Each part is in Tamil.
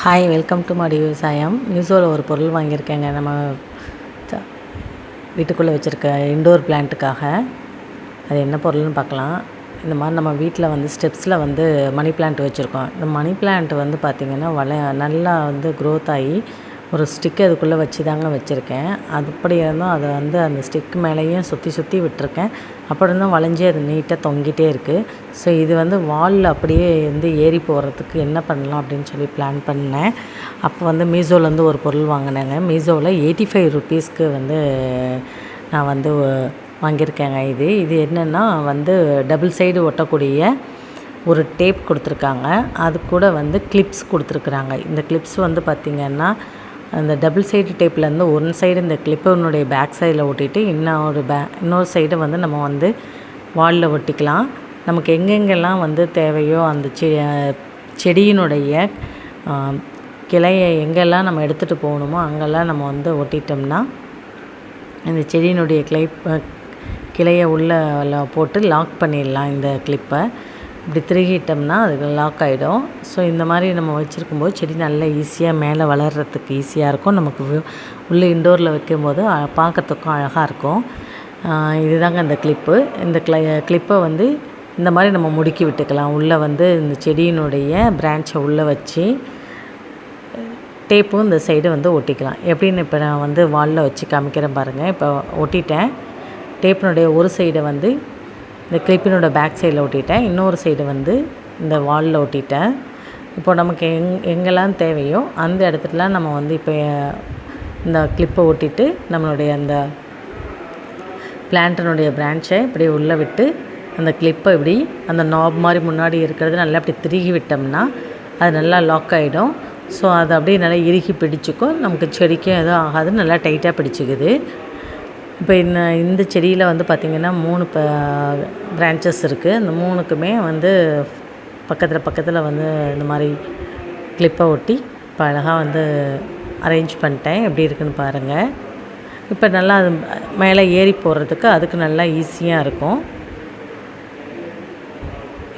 ஹாய், வெல்கம் டு மாடி விவசாயம். மீஷோவில் ஒரு பொருள் வாங்கியிருக்கேங்க. நம்ம வீட்டுக்குள்ளே வச்சுருக்க இன்டோர் பிளான்ட்டுக்காக. அது என்ன பொருள்னு பார்க்கலாம். இந்த மாதிரி நம்ம வீட்டில் வந்து ஸ்டெப்ஸில் வந்து மணி பிளான்ட் வச்சுருக்கோம். இந்த மணி பிளான்ட் வந்து பார்த்திங்கன்னா நல்லா வந்து க்ரோத் ஆகி ஒரு ஸ்டிக்கு அதுக்குள்ளே வச்சு தாங்க வச்சுருக்கேன். அப்படி இருந்தும் அதை வந்து அந்த ஸ்டிக் மேலேயும் சுற்றி விட்டுருக்கேன். அப்படி இருந்தும் வளைஞ்சி அது நீட்டாக தொங்கிட்டே இருக்குது. ஸோ இது வந்து வாலில் அப்படியே வந்து ஏறி போகிறதுக்கு என்ன பண்ணலாம் அப்படின்னு சொல்லி பிளான் பண்ணேன். அப்போ வந்து மீஷோலேருந்து ஒரு பொருள் வாங்கினேங்க. மீஷோவில் 85 ருபீஸ்க்கு வந்து நான் வந்து வாங்கியிருக்கேங்க. இது என்னென்னா வந்து டபுள் சைடு ஒட்டக்கூடிய ஒரு டேப் கொடுத்துருக்காங்க. அது கூட வந்து கிளிப்ஸ் கொடுத்துருக்குறாங்க. இந்த கிளிப்ஸ் வந்து பார்த்திங்கன்னா அந்த டபுள் சைடு டேப்லேருந்து ஒன் சைடு இந்த கிளிப்பினுடைய பேக் சைடில் ஒட்டிட்டு இன்னொரு சைடு வந்து நம்ம வந்து வாலில் ஒட்டிக்கலாம். நமக்கு எங்கெங்கெல்லாம் வந்து தேவையோ அந்த செடியினுடைய கிளையை எங்கெல்லாம் நம்ம எடுத்துகிட்டு போகணுமோ அங்கெல்லாம் நம்ம வந்து ஒட்டிட்டோம்னா இந்த செடியினுடைய கிளையை உள்ளே போட்டு லாக் பண்ணிடலாம். இந்த கிளிப்பை இப்படி திருகிட்டோம்னா அது லாக் ஆகிடும். ஸோ இந்த மாதிரி நம்ம வச்சுருக்கும்போது செடி நல்லா ஈஸியாக மேலே வளர்கிறதுக்கு ஈஸியாக இருக்கும். நமக்கு உள்ளே இன்டோரில் வைக்கும்போது பார்க்கறதுக்கும் அழகாக இருக்கும். இதுதாங்க இந்த கிளிப்பு. இந்த கிளிப்பை வந்து இந்த மாதிரி நம்ம முடுக்கி விட்டுக்கலாம். உள்ளே வந்து இந்த செடியினுடைய பிரான்ச்சை உள்ளே வச்சு டேப்பும் இந்த சைடு வந்து ஒட்டிக்கலாம். எப்படின்னு இப்போ நான் வந்து வாலில் வச்சு காமிக்கிறேன் பாருங்கள். இப்போ ஒட்டிட்டேன். டேப்பினுடைய ஒரு சைடை வந்து இந்த கிளிப்பினோட பேக் சைடில் ஒட்டிட்டேன். இன்னொரு சைடு வந்து இந்த வாலில் ஒட்டிட்டேன். இப்போ நமக்கு எங்கெல்லாம் தேவையோ அந்த இடத்துலலாம் நம்ம வந்து இப்போ இந்த கிளிப்பை ஒட்டிட்டு நம்மளுடைய அந்த பிளான்ட்டினுடைய பிரான்ச்சை இப்படி உள்ளே விட்டு அந்த கிளிப்பை இப்படி அந்த நாப் மாதிரி முன்னாடி இருக்கிறது நல்லா இப்படி திருகி விட்டோம்னா அது நல்லா லாக் ஆகிடும். ஸோ அது அப்படியே நல்லா இறுகி பிடிச்சிக்கும். நமக்கு செடிக்கும் எதுவும் ஆகாது, நல்லா டைட்டாக பிடிச்சிக்குது. இப்போ இந்த செடியில் வந்து பார்த்திங்கன்னா 3 பிரான்ச்சஸ் இருக்குது. அந்த 3க்குமே வந்து பக்கத்தில் வந்து இந்த மாதிரி கிளிப்பை ஒட்டி இப்போ அழகாக வந்து அரேஞ்ச் பண்ணிட்டேன். எப்படி இருக்குதுன்னு பாருங்கள். இப்போ நல்லா அது மேலே ஏறி போகிறதுக்கு அதுக்கு நல்லா ஈஸியாக இருக்கும்.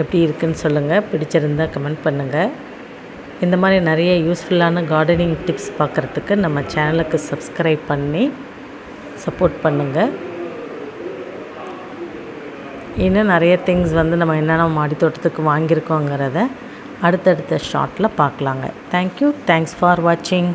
எப்படி இருக்குதுன்னு சொல்லுங்கள். பிடிச்சிருந்தால் கமெண்ட் பண்ணுங்கள். இந்த மாதிரி நிறைய யூஸ்ஃபுல்லான கார்டனிங் டிப்ஸ் பார்க்குறதுக்கு நம்ம சேனலுக்கு சப்ஸ்கிரைப் பண்ணி சப்போர்ட் பண்ணுங்கள். இன்னும் நிறைய திங்ஸ் வந்து நம்ம என்னென்ன மாடி தோட்டத்துக்கு வாங்கியிருக்கோங்கிறத அடுத்தடுத்த ஷார்ட்டில் பார்க்கலாங்க. தேங்க்யூ. தேங்க்ஸ் ஃபார் வாட்சிங்.